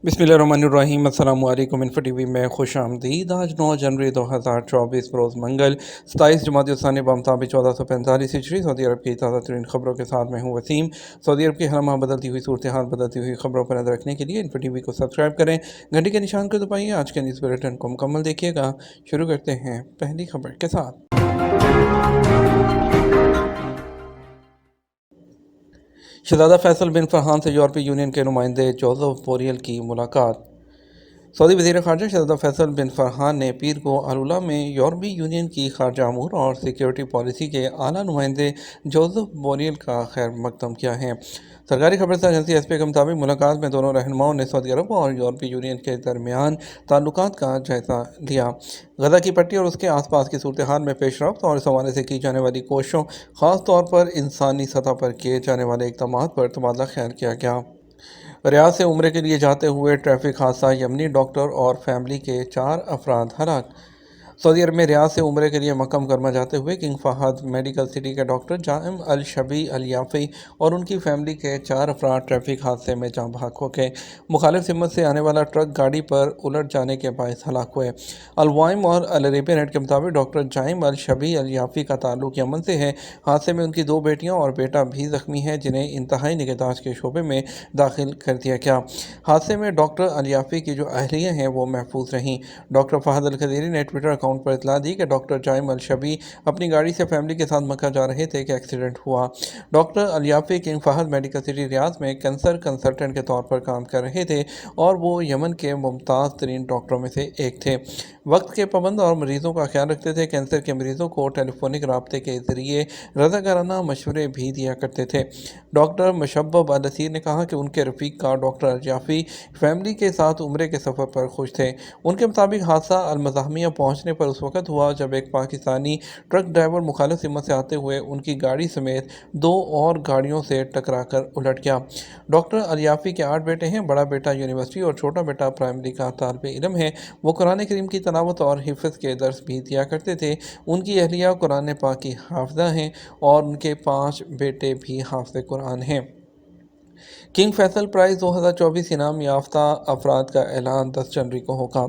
बिस्मिल्लाहिर्रहमानिर्रहीम। अस्सलाम वालेकुम। इन्फो टीवी में खुश आमदीद। आज 9 जनवरी 2024 रोज़ मंगल 27 जमात-उल-सानी बमताबिक 1445 हिजरी सऊदी अरब की ताज़ा तरीन खबरों के साथ मैं हूँ वसीम। सऊदी अरब की हर माह बदलती हुई सूरत हाल, बदलती हुई खबरों पर नजर रखने के लिए इन्फो टीवी को सब्सक्राइब करें, घंटी के निशान को दबाइए। आज के न्यूज़ बुलेटिन को मुकम्मल देखिएगा। शुरू करते हैं पहली खबर के साथ। शहज़ादा फैसल बिन फरहान से यूरोपीय यूनियन के नुमाइंदे जोसेफ बोरेल की मुलाकात। सऊदी वज़ीर ख़ारजा शहज़ादा फैसल बिन फरहान ने पीर को अलुला में यूरोपीय यूनियन की ख़ारजा अमूर और सिक्योरिटी पॉलिसी के आला नुमाइंदे जोसेफ बोरेल का खैर मकदम किया है। सरकारी खबरसार एजेंसी एसपी के मुताबिक मुलाकात में दोनों रहनुमाओं ने सऊदी अरब और यूरोपीय यूनियन के दरमियान ताल्लुकात का जायज़ा लिया। गजा की पट्टी और उसके आसपास की सूरत हाल में पेशरफ्त और इस हवाले से की जाने वाली कोशिशों, ख़ास तौर पर इंसानी सतह पर किए जाने वाले इक़दाम पर तबादला ख्याल किया गया। रियाद से उम्रे के लिए जाते हुए ट्रैफिक हादसा, यमनी डॉक्टर और फैमिली के 4 अफराद हलाक। सऊदी अरब में रियाद से उम्रे के लिए मक्का मुकरमा जाते हुए किंग फहद मेडिकल सिटी के डॉक्टर जाइम अल शबी अल याफ़ी और उनकी फैमिली के 4 अफराद ट्रैफिक हादसे में जाँ बहक हो गए। मुखालिफ सिमत से आने वाला ट्रक गाड़ी पर उलट जाने के बायस हलाक हुए। अलवाइम और अल अरेबिया नेट के मुताबिक डॉक्टर जाइम अल शबी अल याफ़ी का ताल्लुक यमन से है। हादसे में उनकी 2 बेटियाँ और बेटा भी जख्मी हैं, जिन्हें इंतहाई निगहदाश्त के शोबे में दाखिल कर दिया गया। हादसे में डॉक्टर अल याफ़ी की जो अहलिया हैं वो महफूज रहीं। डॉक्टर फहद अल खदीरी ने ट्विटर अकाउंट पर इतला दी कि डॉक्टर जाइम अल शबी अपनी गाड़ी से फैमिली के साथ मक्का जा रहे थे कि एक्सीडेंट हुआ। Doctor Al Yafi King Fahd Medical City Riyadh में कैंसर कंसल्टेंट के तौर पर काम कर रहे थे और वो यमन के मुमताज़ तरीन डॉक्टरों में से एक थे। वक्त के पाबंद और मरीजों का ख्याल रखते थे। कैंसर के मरीजों को टेलीफोनिक रबते के ज़रिए रज़ाकाराना मशवरे भी दिया करते थे। डॉक्टर मुशब्बब अल असीर ने कहा कि उनके रफ़ीक का डॉक्टर अल याफ़ी फैमिली के साथ उम्रे के सफ़र पर खुश थे। उनके मुताबिक हादसा अल मज़ाहमिया पहुँचने पर उस वक़्त हुआ जब एक पाकिस्तानी ट्रक ड्राइवर मुखालिफ सिमत से आते हुए उनकी गाड़ी समेत 2 और गाड़ियों से टकरा कर उलट गया। डॉक्टर अल याफ़ी के 8 बेटे हैं। बड़ा बेटा यूनिवर्सिटी और छोटा बेटा प्राइमरी का तालिब इल्म है। वो कुरान करीम की तलावत और हिफ्ज़ के दर्स भी दिया करते थे। उनकी अहलिया कुरान पाक की हाफ़िज़ा हैं और उनके 5 बेटे भी हाफ़िज़ कुरान हैं। किंग फैसल प्राइज़ 2024 इनाम याफ्ता अफराद का ऐलान 10 जनवरी को होगा।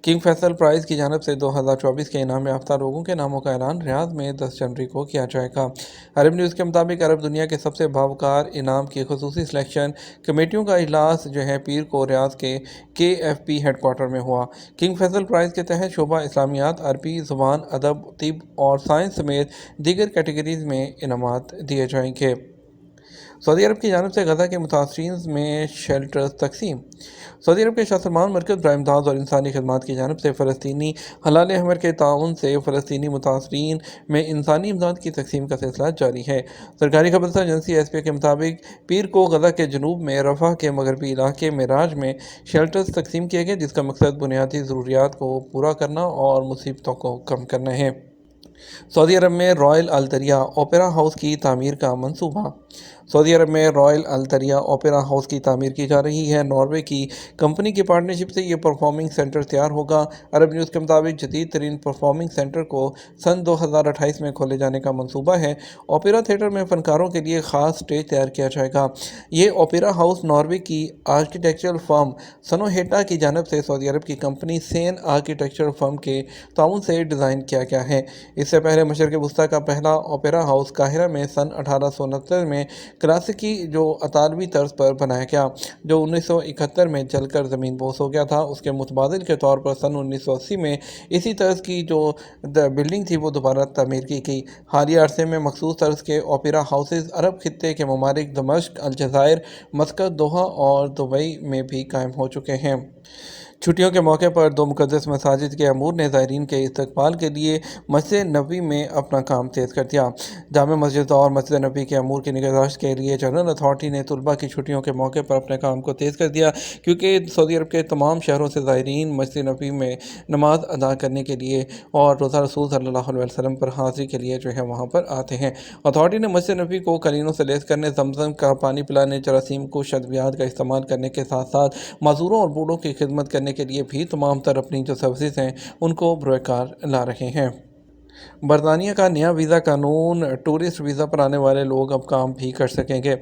किंग फैसल प्राइज़ की जानिब से 2024 के इनाम याफ्ता लोगों के नामों का ऐलान रियाद में 10 जनवरी को किया जाएगा। अरब न्यूज़ के मुताबिक अरब दुनिया के सबसे बावकार इनाम की खुसूसी सिलेक्शन कमेटियों का इजलास जो है पीर को रियाद के KFP हेडक्वार्टर में हुआ। किंग फैसल प्राइज़ के तहत शोबा इस्लामियात, अरबी ज़ुबान, अदब, तिब और साइंस समेत दीगर कैटेगरीज़ में इनामात दिए जाएंगे। सऊदी अरब की जानिब से गजा के मुतासरीन में शेल्टर्स तकसीम। सऊदी अरब के शाह सलमान मरकज़ बराए इमदाद और इंसानी खदमात की जानिब से फ़लस्तीनी हलाल अहमर के ताउन से फ़लस्तीनी मुतासरीन में इंसानी इमदाद की तकसीम का सिलसिला जारी है। सरकारी खबरसार एजेंसी SPA के मुताबिक पीर को गजा के जनूब में रफ़ा के मगरबी इलाके मेराज में शेल्टर्स तकसीम किए गए, जिसका मकसद बुनियादी ज़रूरियात को पूरा करना और मुसीबतों को कम करना है। सऊदी अरब में रॉयल अल दरिया ओपेरा हाउस की तामीर का मंसूबा। सऊदी अरब में रॉयल अल दरिया ओपेरा हाउस की तामीर की जा रही है। नॉर्वे की कंपनी की पार्टनरशिप से ये परफॉर्मिंग सेंटर तैयार होगा। अरब न्यूज़ के मुताबिक जदीद तरीन परफॉर्मिंग सेंटर को सन 2028 में खोले जाने का मंसूबा है। ओपेरा थिएटर में फ़नकारों के लिए ख़ास स्टेज तैयार किया जाएगा। ये ओपेरा हाउस नॉर्वे की आर्किटेक्चरल फर्म सनोहेटा की जानब से सऊदी अरब की कंपनी सेन आर्किटेक्चरल फर्म के ताउन से डिज़ाइन किया गया है। इससे पहले मशरक़ वस्ती का पहला ओपेरा हाउस काहिरा में सन 1869 में क्लासिकी जो अतालवी तर्ज पर बनाया गया, जो 1971 में जलकर ज़मीन बोस हो गया था। उसके मुतबादिल के तौर पर सन 1980 में इसी तर्ज की जो बिल्डिंग थी वो दोबारा तमीर की गई। हालिया अरसे में मखसूस तर्ज के ओपेरा हाउसेज अरब खित्ते के ममालिक दमिश्क, अलजायर, मस्कत, दोहा और दुबई में भी कायम हो चुके हैं। छुट्टियों के मौके पर 2 मुक़द्दस मसाजिद के अमूर ने ज़ायरीन के इस्तकबाल के लिए मस्जिद नबवी में अपना काम तेज़ कर दिया। जामे मस्जिद और मस्जिद नबवी के अमूर की निगहदाश्त के लिए जनरल अथॉरिटी ने तलबा की छुट्टियों के मौके पर अपने काम को तेज़ कर दिया, क्योंकि सऊदी अरब के तमाम शहरों से ज़ायरीन मस्जिद नबवी में नमाज अदा करने के लिए और रोज़ा रसूल सल्लल्लाहु अलैहि वसल्लम पर हाज़िरी के लिए जो है वहाँ पर आते हैं। अथॉरिटी ने मस्जिद नबवी को कलीनों से लेस करने, जमजम का पानी पिलाने, जरासीम को शद्वियात का इस्तेमाल करने के साथ साथ मज़दूरों और बूढ़ों की खिदमत करने के लिए भी तमाम तर अपनी जो सर्विसेज हैं उनको बरोकार ला रहे हैं। برطانیہ کا نیا ویزا قانون ٹورسٹ ویزا پر آنے والے لوگ اب کام بھی کر سکیں گے۔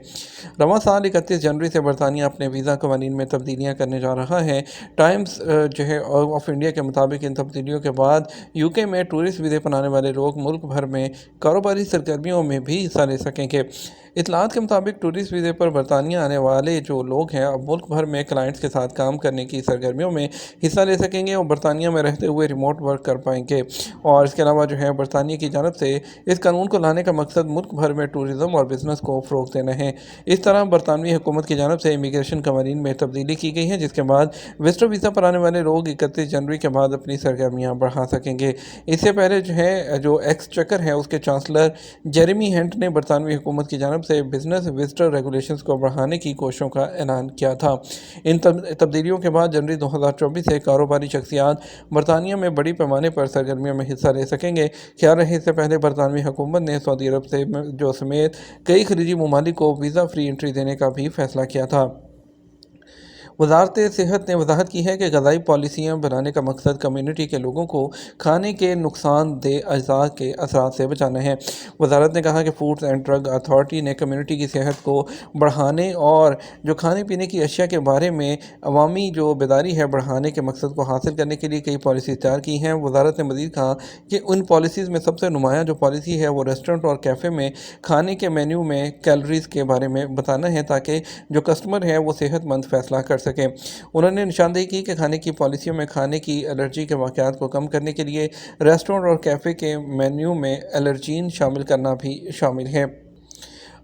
رواں سال 31 جنوری سے برطانیہ اپنے ویزا قوانین میں تبدیلیاں کرنے جا رہا ہے۔ ٹائمز آف انڈیا کے مطابق ان تبدیلیوں کے بعد یو کے میں ٹورسٹ ویزے پر آنے والے لوگ ملک بھر میں کاروباری سرگرمیوں میں بھی حصہ لے سکیں گے۔ اطلاعات کے مطابق ٹورسٹ ویزے پر برطانیہ آنے والے جو لوگ ہیں اب ملک بھر میں کلائنٹس کے ساتھ کام کرنے کی سرگرمیوں میں حصہ لے سکیں گے اور برطانیہ میں رہتے ہوئے ریموٹ ورک کر پائیں گے۔ اور اس کے علاوہ برطانیہ کی جانب سے اس قانون کو لانے کا مقصد ملک بھر میں ٹورزم اور بزنس کو فروغ دینا ہے۔ اس طرح برطانوی حکومت کی جانب سے امیگریشن قوانین میں تبدیلی کی گئی ہے، جس کے بعد وزٹر ویزا پر آنے والے لوگ 31 جنوری کے بعد اپنی سرگرمیاں بڑھا سکیں گے۔ اس سے پہلے جو ایکسچیکر ہے اس کے چانسلر جیریمی ہنٹ نے برطانوی حکومت کی جانب سے بزنس وزٹر ریگولیشنز کو بڑھانے کی کوششوں کا اعلان کیا تھا۔ ان تبدیلیوں کے بعد جنوری 2024 سے کاروباری شخصیات برطانیہ میں بڑی پیمانے پر سرگرمیوں میں حصہ لے سکیں گے۔ خیال رہے اس سے پہلے برطانوی حکومت نے سعودی عرب سے سمیت کئی خلیجی ممالک کو ویزا فری انٹری دینے کا بھی فیصلہ کیا تھا۔ وزارت صحت نے وضاحت کی ہے کہ غذائی پالیسیاں بنانے کا مقصد کمیونٹی کے لوگوں کو کھانے کے نقصان دہ اجزاء کے اثرات سے بچانا ہے۔ وزارت نے کہا کہ فوڈ اینڈ ڈرگ اتھارٹی نے کمیونٹی کی صحت کو بڑھانے اور کھانے پینے کی اشیاء کے بارے میں عوامی بیداری ہے بڑھانے کے مقصد کو حاصل کرنے کے لیے کئی پالیسیز تیار کی ہیں۔ وزارت نے مزید کہا کہ ان پالیسیز میں سب سے نمایاں جو پالیسی ہے وہ ریسٹورنٹ اور کیفے میں کھانے کے مینیو میں کیلوریز کے بارے میں بتانا ہے تاکہ جو کسٹمر ہے وہ صحت مند فیصلہ کر سکیں۔ انہوں نے نشاندہی کی کہ کھانے کی پالیسیوں میں کھانے کی الرجی کے واقعات کو کم کرنے کے لیے ریسٹورنٹ اور کیفے کے مینیو میں الرجین شامل کرنا بھی شامل ہے۔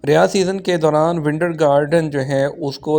ریاض سیزن کے دوران ونڈر گارڈن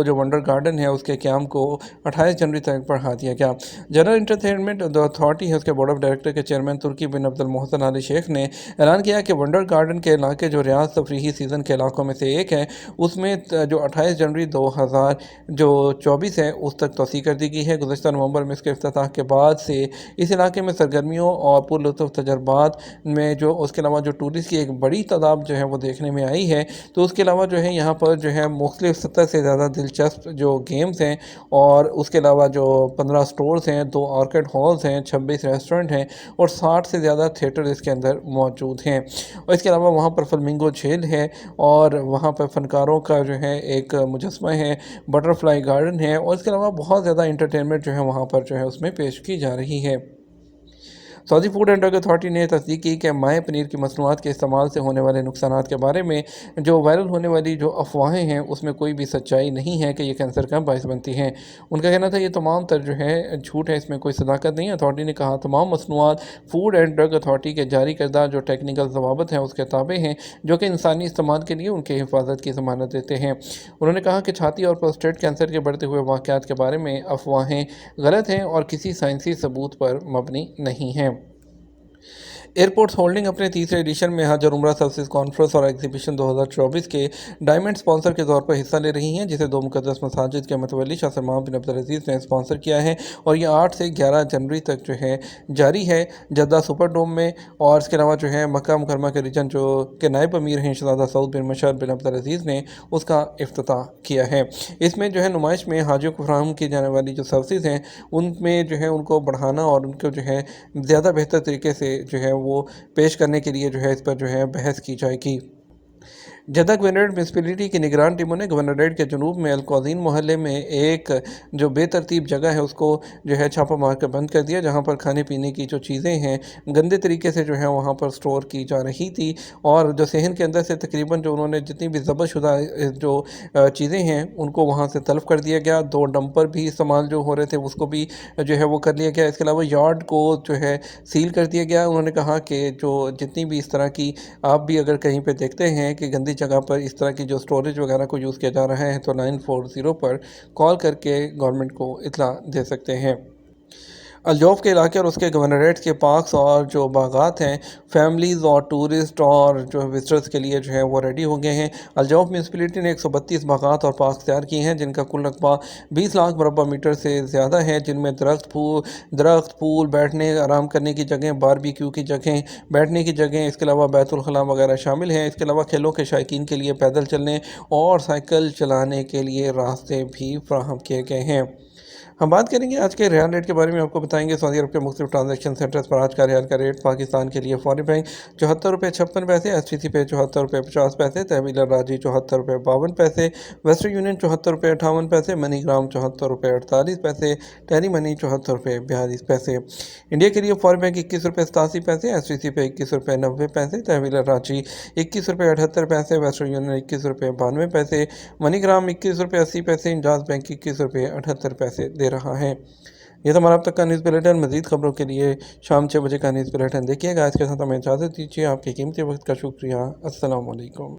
ونڈر گارڈن ہے اس کے قیام کو 28 جنوری تک بڑھا دیا گیا۔ جنرل انٹرٹینمنٹ اتھارٹی ہے اس کے بورڈ آف ڈائریکٹر کے چیئرمین ترکی بن عبد المحسن علی شیخ نے اعلان کیا کہ ونڈر گارڈن کے علاقے جو ریاض تفریحی سیزن کے علاقوں میں سے ایک ہے اس میں 28 جنوری 2024 ہے اس تک توسیع کر دی گئی ہے۔ گزشتہ نومبر میں اس کے افتتاح کے بعد سے اس علاقے میں سرگرمیوں اور پرلطف تجربات میں اس کے علاوہ ٹورسٹ کی ایک بڑی تعداد وہ دیکھنے میں آئی ہے۔ تو اس کے علاوہ یہاں پر مختلف 70 سے زیادہ دلچسپ گیمز ہیں اور اس کے علاوہ 15 سٹورز ہیں، 2 آرکیڈ ہالز ہیں، 26 ریسٹورنٹ ہیں اور 60 سے زیادہ تھیٹر اس کے اندر موجود ہیں۔ اور اس کے علاوہ وہاں پر فلمنگو جھیل ہے اور وہاں پر فنکاروں کا ایک مجسمہ ہے، بٹر فلائی گارڈن ہے اور اس کے علاوہ بہت زیادہ انٹرٹینمنٹ وہاں پر اس میں پیش کی جا رہی ہے۔ سعودی فوڈ اینڈ ڈرگ اتھارٹی نے تصدیق کی کہ مائع پنیر کی مصنوعات کے استعمال سے ہونے والے نقصانات کے بارے میں وائرل ہونے والی افواہیں ہیں اس میں کوئی بھی سچائی نہیں ہے کہ یہ کینسر کا باعث بنتی ہیں۔ ان کا کہنا تھا یہ تمام تر جھوٹ ہے، اس میں کوئی صداقت نہیں ہے۔ اتھارٹی نے کہا تمام مصنوعات فوڈ اینڈ ڈرگ اتھارٹی کے جاری کردہ ٹیکنیکل ضوابط ہیں اس کے تابع ہیں جو کہ انسانی استعمال کے لیے ان کے حفاظت کی ضمانت دیتے ہیں۔ انہوں نے کہا کہ چھاتی اور پروسٹیٹ کینسر کے بڑھتے ہوئے واقعات کے بارے میں افواہیں غلط ہیں اور کسی سائنسی ثبوت پر مبنی نہیں ہیں۔ ایئرپورٹس ہولڈنگ اپنے تیسرے ایڈیشن میں حج اور عمرہ سروسز کانفرنس اور ایگزیبیشن 2024 کے ڈائمنڈ اسپانسر کے طور پر حصہ لے رہی ہیں، جسے 2 مقدس مساجد کے متولی شاہ سلمان بن عبدالعزیز نے اسپانسر کیا ہے اور یہ 8 سے 11 جنوری تک جاری ہے جدہ سپر ڈوم میں۔ اور اس کے علاوہ مکہ مکرمہ کے ریجن کے نائب امیر ہیں شہزادہ سعود بن مشعل بن عبدالعزیز نے اس کا افتتاح کیا ہے۔ اس میں نمائش میں حاجیوں کو فراہم کی جانے والی سروسز ہیں ان میں ان کو بڑھانا اور ان کو زیادہ بہتر طریقے سے وہ پیش کرنے کے لیے اس پر بحث کی جائے گی۔ جدہ گورنریٹ میونسپلٹی کی نگران ٹیموں نے گورنریٹ کے جنوب میں القوزین محلے میں ایک بے ترتیب جگہ ہے اس کو چھاپہ مار کر بند کر دیا، جہاں پر کھانے پینے کی چیزیں ہیں گندے طریقے سے وہاں پر سٹور کی جا رہی تھی اور صحن کے اندر سے تقریباً انہوں نے جتنی بھی ضبط شدہ چیزیں ہیں ان کو وہاں سے طلب کر دیا گیا۔ 2 ڈمپر بھی استعمال ہو رہے تھے اس کو بھی وہ کر لیا گیا۔ اس کے علاوہ یارڈ کو سیل کر دیا گیا۔ انہوں نے کہا کہ جتنی بھی اس طرح کی آپ بھی اگر کہیں پہ دیکھتے ہیں کہ گندی جگہ پر اس طرح کی سٹوریج وغیرہ کو یوز کیا جا رہا ہے تو 940 پر کال کر کے گورنمنٹ کو اطلاع دے سکتے ہیں۔ الجوف کے علاقے اور اس کے گورنریٹ کے پارکس اور باغات ہیں فیملیز اور ٹورسٹ اور وزٹرز کے لیے وہ ریڈی ہو گئے ہیں۔ الجوف میونسپلٹی نے 132 باغات اور پارکس تیار کیے ہیں جن کا کل رقبہ 20 لاکھ مربع میٹر سے زیادہ ہے، جن میں درخت، پول، بیٹھنے آرام کرنے کی جگہیں، باربیکیو کی جگہیں، بیٹھنے کی جگہیں، اس کے علاوہ بیت الخلاء وغیرہ شامل ہیں۔ اس کے علاوہ کھیلوں کے شائقین کے لیے پیدل چلنے اور سائیکل چلانے کے لیے راستے بھی فراہم کیے گئے ہیں۔ हम बात करेंगे आज के रियाल रेट के बारे में। आपको बताएंगे सऊदी अरब के मुख्तलिफ ट्रांजैक्शन सेंटर्स पर आज का रियाल का रेट। पाकिस्तान के लिए फॉरेन बैंक 74 रुपये 56 पैसे, STC पे 74 रुपये 50 पैसे, तहवील राजी 74 रुपये 52 पैसे, वेस्टर्न यूनियन 74 रुपये 58 पैसे, मनी ग्राम 74 रुपये 48 पैसे, टेली मनी 74 रुपये 42 पैसे। इंडिया के लिए फॉरेन बैंक 21 रुपये 87 पैसे, STC पे 21 रुपये 90 पैसे, तहवील रांची 21 रुपये 78 पैसे, वेस्टर्न यूनियन 21 रुपये 92 पैसे, मनीग्राम 21 रुपये 80 पैसे, इंजाज बैंक 21 रुपये 78 पैसे दे रहा है। ये तो हमारा अब तक का न्यूज़ बुलेटिन। मज़ीद खबरों के लिए शाम 6 बजे का न्यूज़ बुलेटिन देखिएगा। इसके साथ हमें इजाज़त दीजिए। आपके कीमती वक्त का शुक्रिया। अस्सलाम वालेकुम।